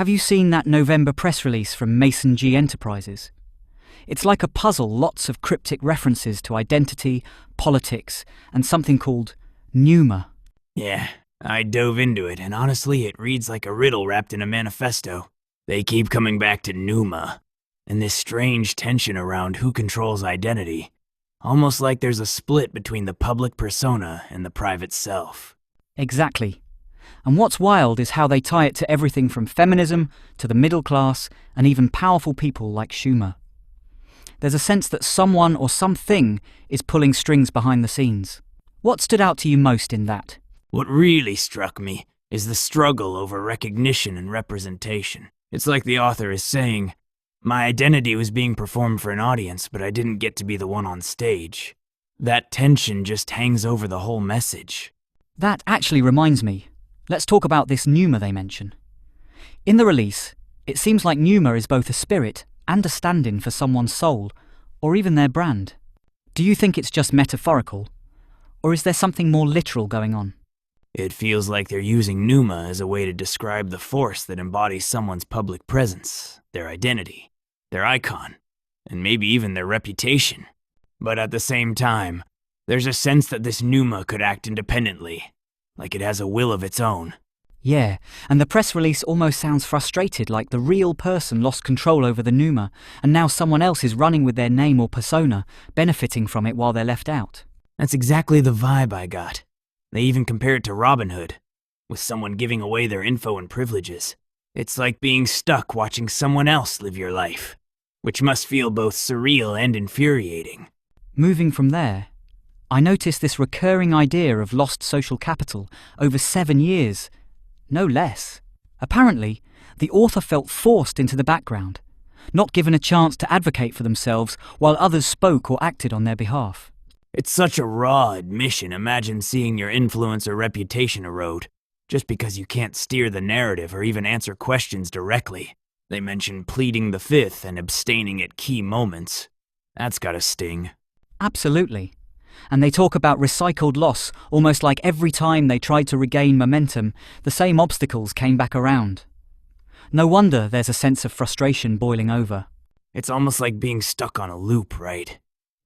Have you seen that November press release from Mason G Enterprises? It's like a puzzle, lots of cryptic references to identity, politics, and something called pneuma. Yeah, I dove into it, and honestly, it reads like a riddle wrapped in a manifesto. They keep coming back to pneuma, and this strange tension around who controls identity. Almost like there's a split between the public persona and the private self. Exactly. And what's wild is how they tie it to everything from feminism to the middle class and even powerful people like Schumer. There's a sense that someone or something is pulling strings behind the scenes. What stood out to you most in that? What really struck me is the struggle over recognition and representation. It's like the author is saying, my identity was being performed for an audience, but I didn't get to be the one on stage. That tension just hangs over the whole message. That actually reminds me. Let's talk about this pneuma they mention. In the release, it seems like pneuma is both a spirit and a stand-in for someone's soul, or even their brand. Do you think it's just metaphorical, or is there something more literal going on? It feels like they're using pneuma as a way to describe the force that embodies someone's public presence, their identity, their icon, and maybe even their reputation. But at the same time, there's a sense that this pneuma could act independently, like it has a will of its own. Yeah, and the press release almost sounds frustrated, like the real person lost control over the pneuma, and now someone else is running with their name or persona, benefiting from it while they're left out. That's exactly the vibe I got. They even compare it to Robin Hood, with someone giving away their info and privileges. It's like being stuck watching someone else live your life, which must feel both surreal and infuriating. Moving from there, I noticed this recurring idea of lost social capital over 7 years, no less. Apparently, the author felt forced into the background, not given a chance to advocate for themselves while others spoke or acted on their behalf. It's such a raw admission. Imagine seeing your influence or reputation erode, just because you can't steer the narrative or even answer questions directly. They mention pleading the fifth and abstaining at key moments. That's gotta sting. Absolutely. And they talk about recycled loss, almost like every time they tried to regain momentum, the same obstacles came back around. No wonder there's a sense of frustration boiling over. It's almost like being stuck on a loop, right?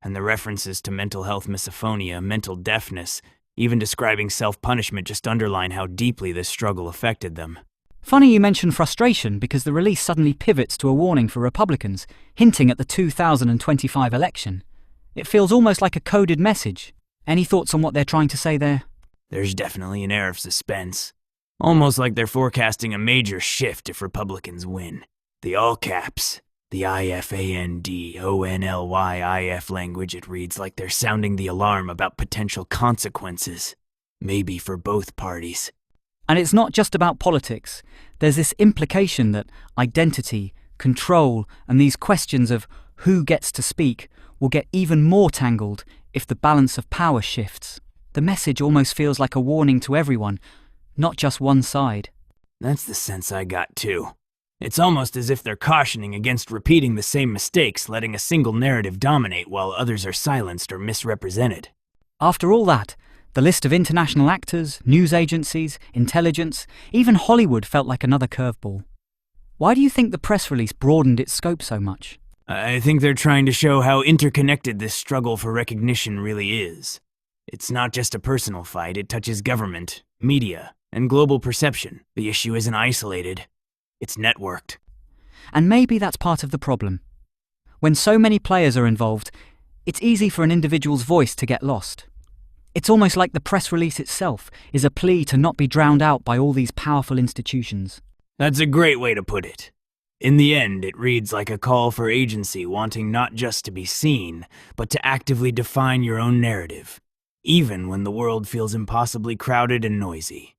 And the references to mental health misophonia, mental deafness, even describing self-punishment just underline how deeply this struggle affected them. Funny you mention frustration, because the release suddenly pivots to a warning for Republicans, hinting at the 2025 election. It feels almost like a coded message. Any thoughts on what they're trying to say there? There's definitely an air of suspense. Almost like they're forecasting a major shift if Republicans win. The all caps, the IFANDONLYIF language, it reads like they're sounding the alarm about potential consequences. Maybe for both parties. And it's not just about politics. There's this implication that identity, control, and these questions of who gets to speak will get even more tangled if the balance of power shifts. The message almost feels like a warning to everyone, not just one side. That's the sense I got too. It's almost as if they're cautioning against repeating the same mistakes, letting a single narrative dominate while others are silenced or misrepresented. After all that, the list of international actors, news agencies, intelligence, even Hollywood felt like another curveball. Why do you think the press release broadened its scope so much? I think they're trying to show how interconnected this struggle for recognition really is. It's not just a personal fight, it touches government, media, and global perception. The issue isn't isolated, it's networked. And maybe that's part of the problem. When so many players are involved, it's easy for an individual's voice to get lost. It's almost like the press release itself is a plea to not be drowned out by all these powerful institutions. That's a great way to put it. In the end, it reads like a call for agency, wanting not just to be seen, but to actively define your own narrative, even when the world feels impossibly crowded and noisy.